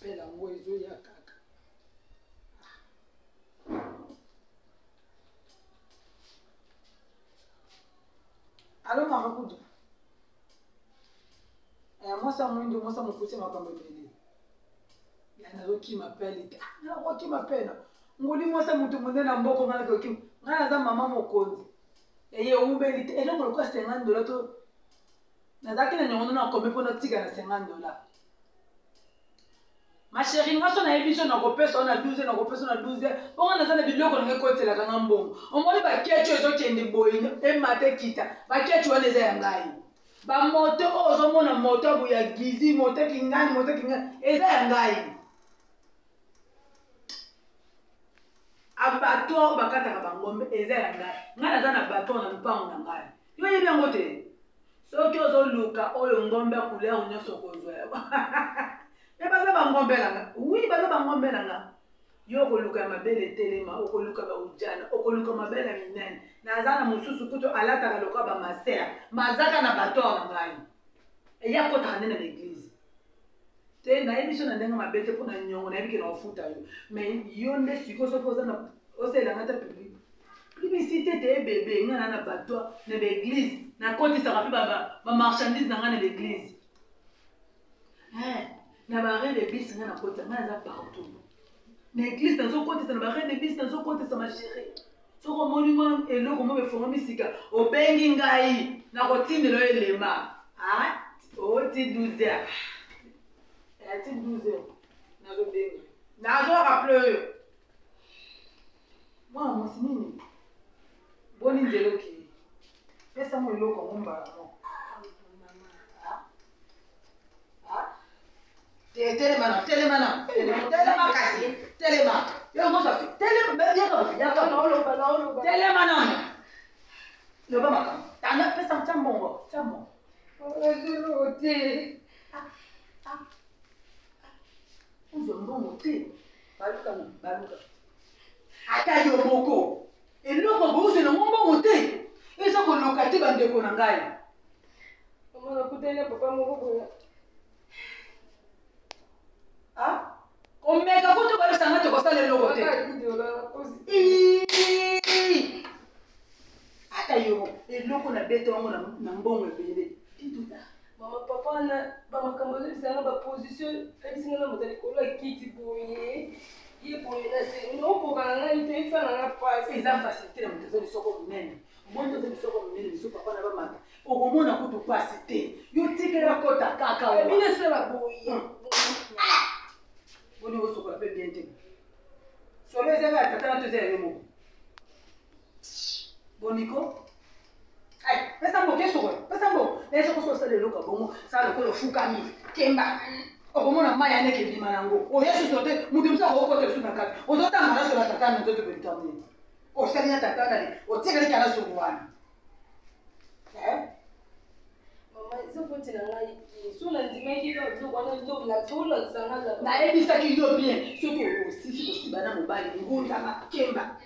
appelle yango ezoya kaka. Allô Marakudu. Moi ça me pousse ma cambe belé. Il y en a d'autres qui m'appellent. Ah, qui m'appelle. Ngoli moi ça mutu munena mboko ngala ko kim. Ngala za mama mokonzi. Eye ubelite. Et donc le coût $50 to. Nazaki na nyongo na kombe pona tika na $50. Ma chérie, nga so na ebiso na kopesa na 12 na kopesa na 12. Bonga na zana biloko na ngekotela kanga mbongo. Omoni ba kecho ezo kende boyina e mate kita. Ba kecho wana eza ya ngai. Ba moto ozo mona moto bu ya gizi moto kingani eza ya ngai. Abato bakata ka bangombe eza ya ngai. Nga na zana bato na lupango na ngai. Yo yebi yango te. Soki ozo luka oyo ngombe couleur nyoso kozwa. Et baza bangombela nga. Oui, baza bangombela nga. Yo koluka mabele telema, okoluka ba ujana, okoluka mabele minene. Nazana mususu kuto alata kaloka ba masera. Mazaka na bato na ngai. E ya kota kanene na l'église. Te na ebiso na ndenga mabete pona nyongo na ebiki na ofuta yo. Mais yo nde siko so poza na osela ngata public. Publicité te bébé nga na bato na l'église. Na koti sa rapi ba marchandise na nga na l'église. Na barre de bis nga na kota nga za partout. Na église na zo kota na barre de bis na zo kota sa ma chérie. Soko monument eloko mo be fonga misika obengi ngai na kotindelo elema. Ah, oti 12 heures. Ati 12 heures. Na zo bengi. Na zo rappeler. Moi mo sinini. Boni nzelo ki. Pesa mo eloko mo mbala mo. Téléma kasi. Téléma. Yo mo sa fi. Téléma non. Le ba maka. Tanga pesa chambongo. Chambo. Oh, te. Uzo mbongo te. Baluka. Ata yo moko. Eloko bo uzo na mbongo te. Eza ko lokate bandeko na ngai. Mama na kutele papa moko. Ah? Omega kutu bali sanga to kosale logo te. Ata yo eloko na beto wango na mbongo ebele. Tituta. Mama papa na ba makambo sanga ba position ebisinga na motali ko la kiti boye. Ye boye na se no ko kana na ite fa na passe. Eza facilité na mtezo soko munene. Mondo de soko munene so papa na ba maka. Okomona kutu passe te. Yo tikela kota kaka. Ebine se ba boye. Boni wo sokola pe bien te. Solo ezela tata na toze yemo. Boniko. Ai, pesa mbo keso ko. Pesa mbo. Leso ko so sale loka bongo. Sala ko lo fukami. Kemba. Okomona maya ne ke bima nango. O yesu sote mutu msa ko ko te suna kaka. O zota mara so la tata na toze be tamni. O sali na tata na le. O tigeli kana so kuwana. Isso pode ser na suna ndimeki ko zo kwana zo la tola sanga na ebisa ki yo bien soki osisi bana mobali ngunza na kemba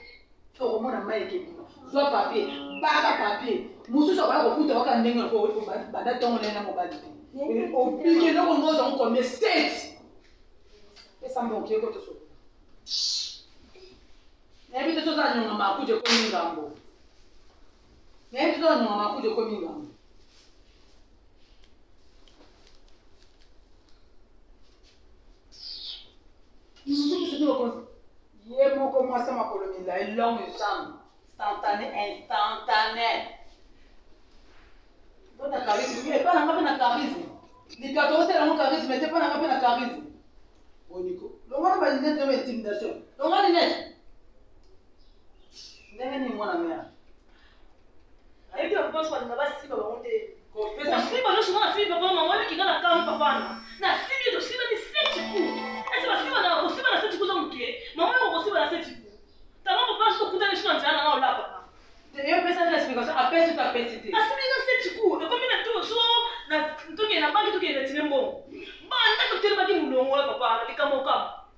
okomona mai ke zo papier baka papier mususu akala kokuta waka ndenge ko bada tongo na mobali te opike loko ngoza ngome state esa mboke ko to so na ebita so za nyonga makuje ko mingambo na ebita so nyonga makuje ko mingambo. Ye moko mwasa makolomila elongo jambe instantané. Bona charisme, ye pas na charisme. Likato osela ngo charisme, te pas na charisme. Boniko. Longa ba linete de intimidation. Longa linete. Ndenge ni mwana mea. Ayi ko pense kwa ngaba siba ba monte. Ko pesa siba no shuma siba ba mama ni kingana kama papa na sibi to siba ni 7 coups. Ese ba siba na 7 coups zonke. Mama ko siba na 7 coups. Tama ko pas ko kutana shuma njana na ola papa. Yo pesa na explication apesi to apesi te. Asibi na 7 coups. E komi na to so na ntoke na banki toke na tinembo. Ba nda to tele ba di mulongo papa na likamo kama.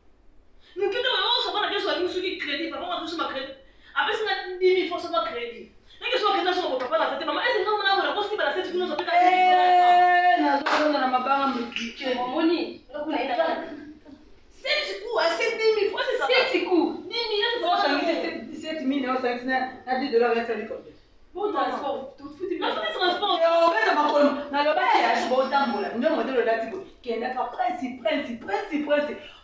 Nikito yo so bana keso ali suki credit papa ma to suma credit. Apesi na 10,000 francs na credit. Nenge so kenda so papa na tete mama ese ngamo na bona ko siba na 7 coups zo peka. Na zo na mabanga mukike. Momoni, ngakuna ita. $10 reste combien? Bon transport. Tout foutu. Mais c'est transport. On va te macron. Na le bâti a ce bon temps là. Nous modèle là tipo. Qui est d'accord principe.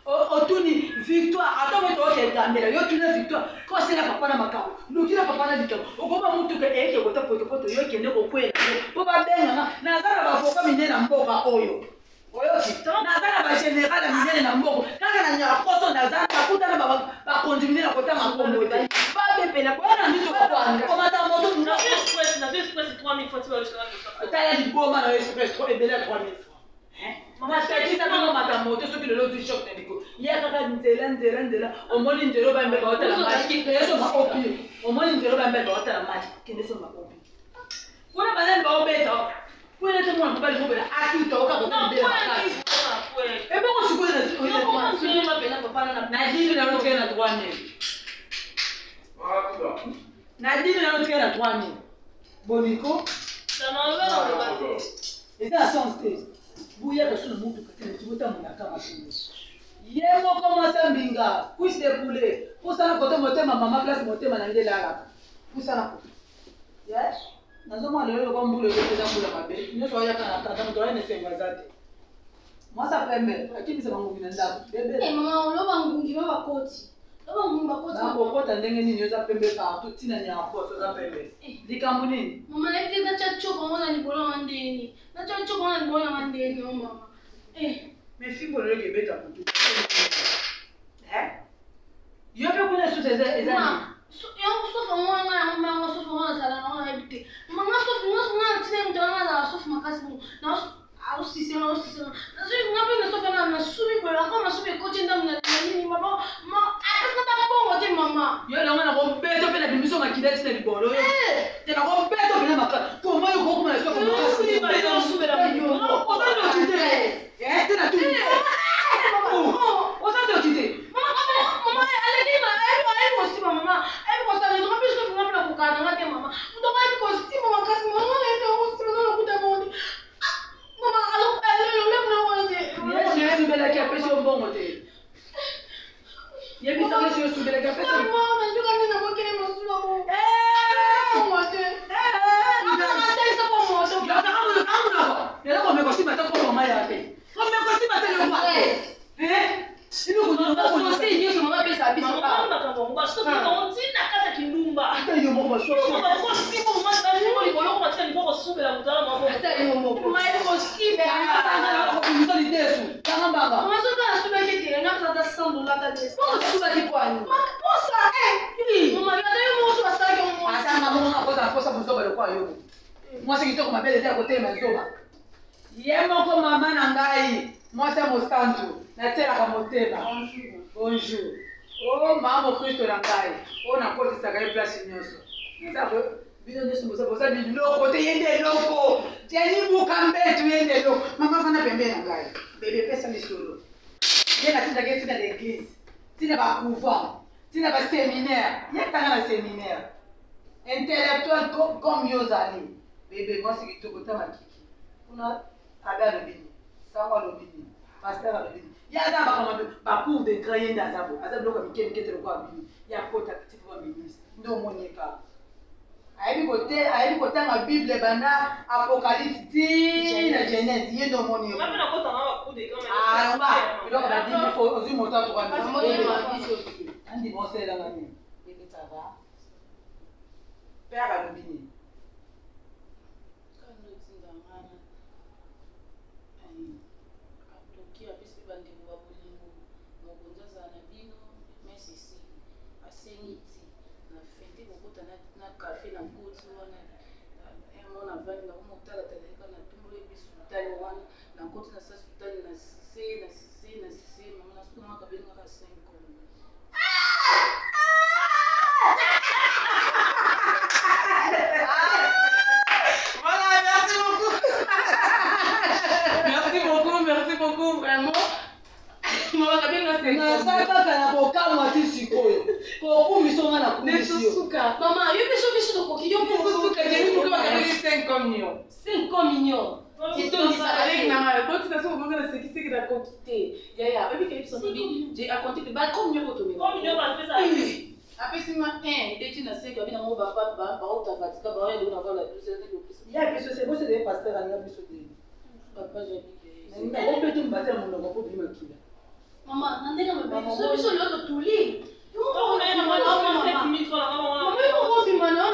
Otuni victoire. Attends mais toi qui es gamela. Yo tu na victoire. Quand c'est la papa na makao. Nous qui na papa na victoire. Okoma mutu ke eke kota poto yo qui ne ko kwela. Po ba benga na zala ba foka mine na mboka oyo. Oyo kitana nazana ba général na mine na mboka. Kaka na nya poso nazana kuta na ba continuer na kota makombo. Ba bepela kwa na ndito kwa. Koma ta moto Na express 3000 fois tu vas jusqu'à là. T'as dit bon man express 3 et belé 3000 francs. Maman c'est dit ça non mata moto ce qui le lot du choc ndiko. Ya kaka ndela o moni ndelo ba mbeba hotela maji. Yeso ma opi. O moni ndelo ba mbeba hotela maji. Kende so ma opi. Kuna bana ba obeta. Kuna te mwana kubali mobela akita okabota mbela makasi. E bongo sikoyo na sikoyo. Comment tu me rappelles papa na dini na rote na 3000. Na dini na rote na 3000. Boniko. Ça m'enlève dans le bateau. Et ça sens stage. Bouya ka sunu mutu katele tubuta muna kama shule. Yemo kama sambinga, kusi de poulet. Kusana kote motema mama place motema na ndela la. Kusana kote. Yes. Nazoma lelo kwa mbule yote za mbula mabe. Nyoso ya kana tata mtoa ne senga zate. Mwasa pembe, lakini sema ngumi na ndabu. Bebe. Mama uloba ngungi baba koti. Loba ngungi bakoti. Na kokota ndenge nini yoza pembe ka tu tina nya poso za pembe. Likambu nini? Mama leti na chacho mona ni bola mandeni. Na chacho mona ni bola mandeni mama. Me fimbo leke beta kutu. Yope kuna sute ezani. Yangu sofa mwana mama sofa mwana sala mwana ebite. Mama sofa mwana tina mtana na sofa makasi mu. Na aussi c'est na sui ngapi na sofa na sumi kwa kama sumi kote ndamu na nini mama apesa ta bongo te mama. Yo na mwana ko beto pena bimiso makidati na libolo yo. Tena ko beto pena makala. Ko moyo ko kuma sofa makasi. Si ba ina sube la yo. O ba no kite. Tena tu. O sa do kite. Mama aleki ma ai aussi mama. Ai ko sa raison parce que vous m'appelez pour kana ngate mama. Vous devez ko si mama kasi mama na ete ko si na kuta moni. Mama alo le mna wonde. Yes, yes, bela ki apesi o bongo te. Ye bi sa ke si bela ki apesi. Mama na juga ni na mo kene mo sula mo. Mote. Mama sai sa po mo. Ya ta amu na. Ya ko me ko si mata ko mama ya te. Ko me ko si mata le kwa. Ino kuno Mama ko si ni so mama pesa biso Mama pa. kama mwa stop na ontina kata kindumba. ata yo moko so. Mama ko sipo mama na ni ko loko matika ni ko sube la mutala mama. Ata yo moko. Mama ko si be Anga ko kuzo ni desu. Kanga mbanga. Mama so ka sube ke tire na sa ta $100 ka des. Ko suba ki kwani. Mama posa Mama yo ata yo mo so sa ke mo. Asanga mo na kosa musoba le kwa yo. Mwasi kitoko mabele te ko tema zoba. Ye moko mama na ngai. Mwasi mosantu. Na tela ka motema. Bonjour. Oh mama Kristo na ngai. O na koti saka ye place nyoso. Nzako bino nyoso bosa biloko te yende loko. Teni buka mbetu yende loko. Mama fana pembe na ngai. Bebe pesa misolo. Ye na tinda ke tina l'église. Tina ba couvent. Tina ba séminaire. Ye tanga na séminaire. Intellectuel comme Yozali. Bebe moi c'est kitoko ta makiki. Kuna aga lobini. Sawa lobini. Pasteur lobini. Ya za ba kama ba cours de grand yenda zabo. Azabo ko mikemi ketelo kwa bini. Ya kota petit pour ministre. Ndo monyeka. Ayebi kotanga Bible banda Apocalypse ti na Genèse ye ndo monyeka. Mama na kota na ba kude kama. Ah ba. Biloko ba Bible fo ozi moto to kwa Mama yo ma biso. Andi bon c'est là ngani. Bébé ça va. Père a lobini. Merci beaucoup, vraiment. Nasaka na kokamwa ti sikoyo. Kokumisonga na kumisio. Mama, yo biso to koki yo Suka je ni kwa kali 5 millions. 5 millions. Ils ça avec na quand tu as son moment c'est qui c'est que la quantité. Ya, même que ils sont j'ai à compter de bas combien auto mais. Combien va faire ça? Après, si moi, il était une assez cabine, on va pas, par où t'as fatigué, par où il y a la plus, il y a plus c'est bon c'est des pasteurs à plus de papa, j'ai dit. mais on peut tout battre mon nom pour dire qui là Maman, n'en est pas maman. Celui sur l'autre tout lit. Maman, on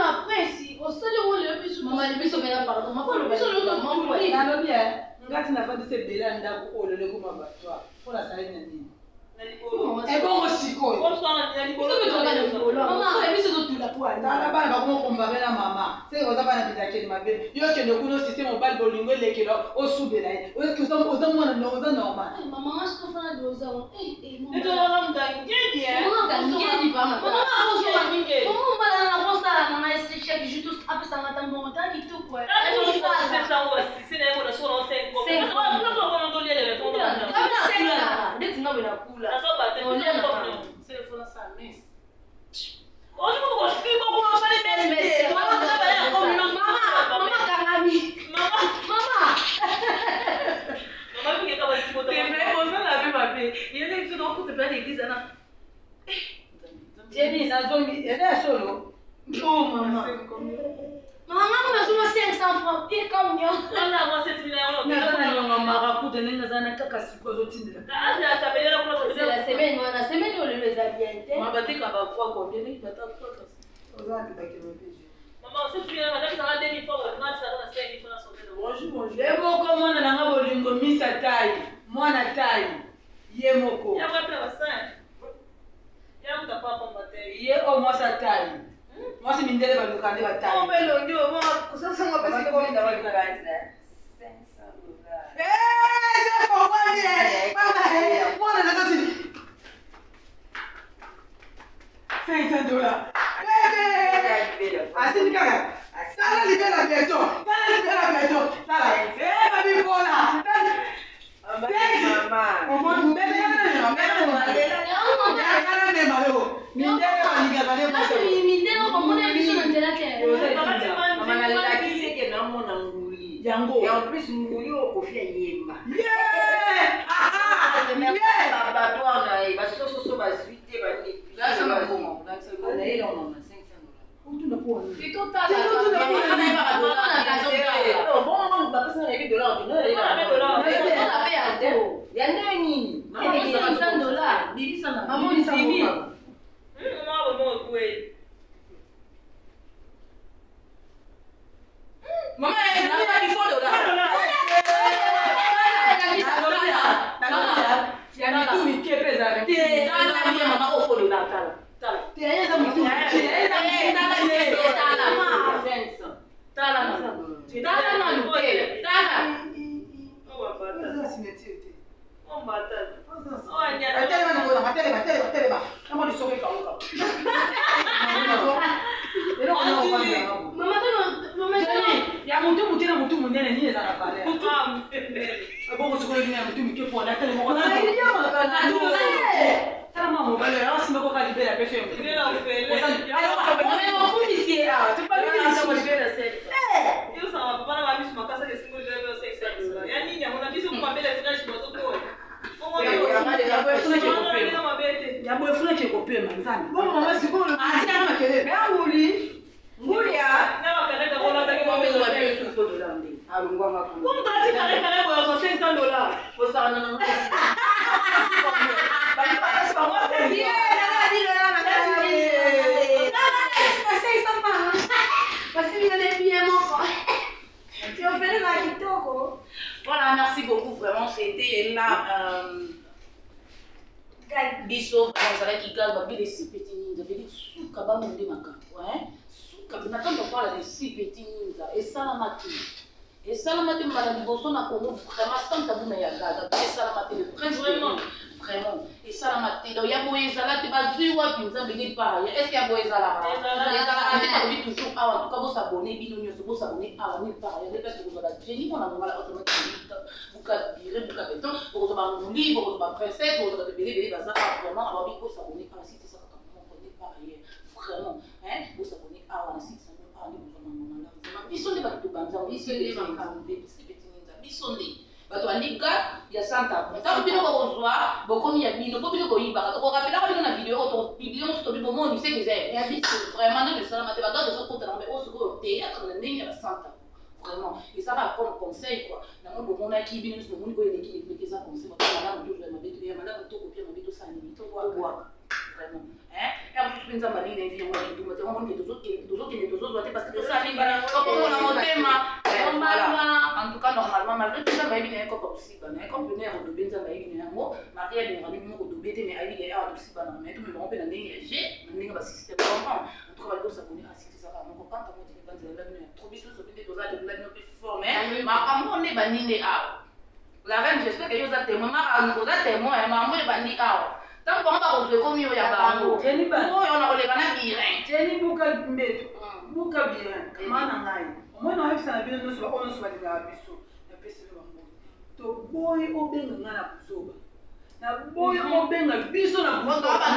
a pris ici. Au seul où il y a plus. Maman, il est plus au bien pardon. Maman, le plus sur l'autre maman. Oui, non bien. Ngati na fadi se bela nda ko le ko mabatwa. Pour la salle nani. Et bon aussi quoi. Maman, elle est plus sur l'autre la poêle. Dans la balle ba ko ko mbabela mama. C'est ko zaba na bidake ni mabe. Yo ke ne kuno système mobile bolingo lekelo o subela. O est que ça o zamu na no za normal. Maman, je peux faire de l'eau. Et tu vas me gagner bien. Maman, gagner pas maman. Maman, on va la rosa la maman c'est chaque jour tout après ça matin bon temps et tout quoi. C'est ça aussi, c'est n'est pas sur l'ancien comme. C'est pas on doit les répondre. C'est là. Dès que tu n'as pas la couleur. C'est le fond ça mais. Oh, je me suis pas pour faire les messes. Maman, Kangami. Maman. Maman, vous qui avez pas si beau. Mais on s'en avait ma paix. Il y a des gens qui te prennent l'église là. Jenny na zombie, elle est solo. Oh maman. Maman, on a souvent 500 francs. Et comme yo. On a moi 7 000 €. Na sana nyonga marakuta nenga zana kaka siku zotindela. Ah, ça paye la pour c'est la semaine, on a semaine on les a bien. Maman, tu vas quoi combien il va t'avoir quoi. Ozaki bakimepiji. Maman, si tu viens madame ça va 2000 francs, on va ça va 5 000 francs sauver. Bonjour. Yemoko mwana nanga bolingo misa tai. Mwana tai. Yemoko. Ya va faire ça. Ya mta pas combattre. Ye o mwasa tai. Mwasi mindele balukande batai. On peut le dire, on ça ça va passer comme ça va faire. C'est pour moi bien. Papa, moi na kasi. $500. Asini kaka. Sala libela bientôt. Sala libela bientôt. Sala. Baby bola. Maman. On va nous mettre là. Et en plus, nous avons fait Yéma. Voilà, merci beaucoup, vraiment, c'était là. Biso, ça va qui gagne, mais les 6 petits ninjas, veut dire souka ba monde maka, ouais. Souka, mais quand on parle des 6 petits ninjas, et ça la matinée. Et ça la matinée, madame Bosso na Congo, vraiment sans tabou mais yaga, et ça la matinée, vraiment, vraiment. Et ça la matinée, donc il y a Moïse là, tu vas dire ouais, puis ça venir par. Est-ce qu'il y a Moïse là? On dit toujours ah, en tout cas vous s'abonner, binonio, vous s'abonner à nulle part. Il y a des personnes qui vous ont dit, on a normal automatiquement. Vous direz, vous avez temps, vous avez un livre, vous avez une princesse, vous avez des bazar, vraiment, alors il faut s'abonner à la site, ça va comme par ailleurs, vraiment, hein, vous s'abonner à la site, ça va aller, vous avez un moment là, ils sont des bateaux banzans, ils sont des petits ninjas, ils sont des, bato bandika ya 100 ans ntango bino bokozwa bokomi ya bino mpo bino koyibaka tokokapelaka bino na video oyo topiblie mosu tobi bomoni se keza ya biso vraiment nde esalama te bato ezokotana me oyo sikoyo théâtre na ndenge ya ba 100 ans vraiment ezaka comme conseil quoi nango bomonaki bino nyonso bomoni koyo eleki leki eza conseil batomalamu tozwa ya malamu tokopia mabe tosala nini tobwaka vraiment ya mosusu mpe nzambe alingi nayebi yango yakituma te omoni ke tozokende tozozwa te parce que tosala nini okomona motema en tout cas normalement malgré tout nzambe ayebi na ye kopa kosiba na ye comme pene ya kodobe nzambe ayebi na yango marie alingaka ndenge moko kodobe te mais ayebi ya awa tosiba na mai tomebango mpe na ndenge ya g na ndenge basystème comprendre en tout cas baliko sabone asiti ezaka moko kanta motiki banzela bino ya trop biso soki nde toza lekula bino mpe fort mais makambo nde baninde awa la reine j'espère que yo oza témoin makambo oza témoin makambo nde bandi awa ntango bango bakozwa ekomi oyo ya bango oyo nakoleka na birin jeni buka mbeto buka birin mana ngai omona oyebisa na bino nyonso oyo nyonso balingaka biso napeseli bango toboyi obenga ngai na buzoba naboyi obenga biso na buzobala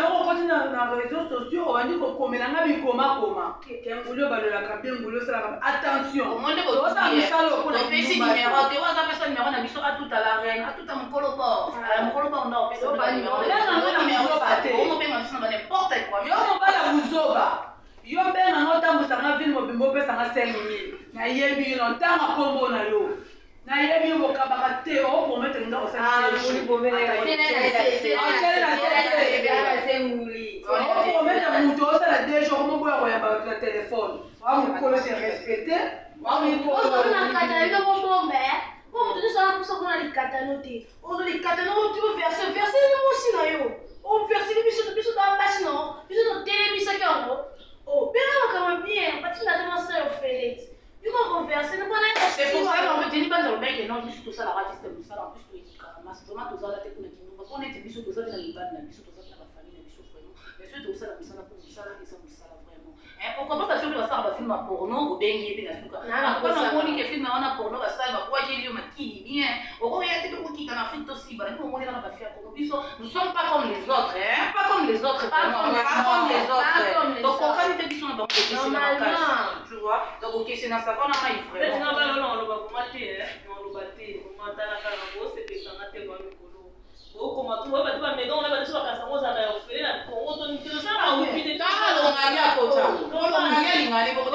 bakokoti na réseaux sociaux obandi kokomela nga bikomakoma kengulu balolaka mpe ngulu osalaka attention oza mosala opesi numero te oza pesa numero na biso atuta la reine atuta mokolo bor mokolo bor nda opesa omobenga biso na banimporte quoi yo mobala buzoba yo benganga otambusanga vile mobimba opesanga 5 000 nayebi yo ntango akombo na yo nayebi yo bokabaka te oprometre nga oprometre mutu osala 2 jours omoboya koyamba bato na telefone wamokolo se respecte c'est pour ça qu'on me dit pas dans le mec et non juste tout ça la radio c'est ça en plus tout est carrément c'est vraiment tout ça la technique on est biso tout ça dans les bandes biso tout ça dans la famille biso vraiment mais c'est tout ça la mission pour ça et ça pour ça vraiment pourquoi pas parce que ça va film porno ou bien il y a des trucs pourquoi on moni que film on a porno va ça va quoi j'ai lu makini bien au y a des trucs qui dans Afrique aussi bah nous on est là va faire comme biso nous sommes pas comme les autres pas comme les autres vraiment pas comme les autres donc quand on fait biso on va normalement tu vois donc OK c'est dans ça qu'on a pas vraiment on va commenter on va bater on va tala kala bo c'est que ça n'a te moi mikolo okoma tu ba tu ba mega on ba tu ba kasa ngoza ka ofele na kongo to nitelo sana au fide ta lo nganya kota lo nganya lingani bo ko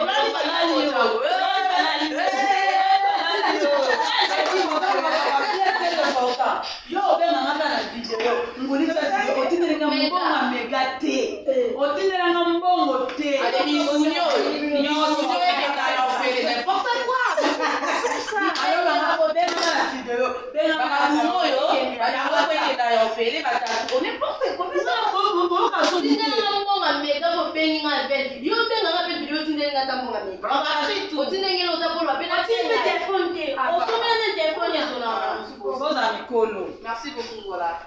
yo obenga ngata na video nguli tsa otindelenga mbongo mega te otindelenga mbongo te misunyo ekenda ya ofele n'importe quoi ayo banga obenga na video benga bakabumo yo bayango ekenda ya ofele batatu n'importe quoi Merci beaucoup, voilà.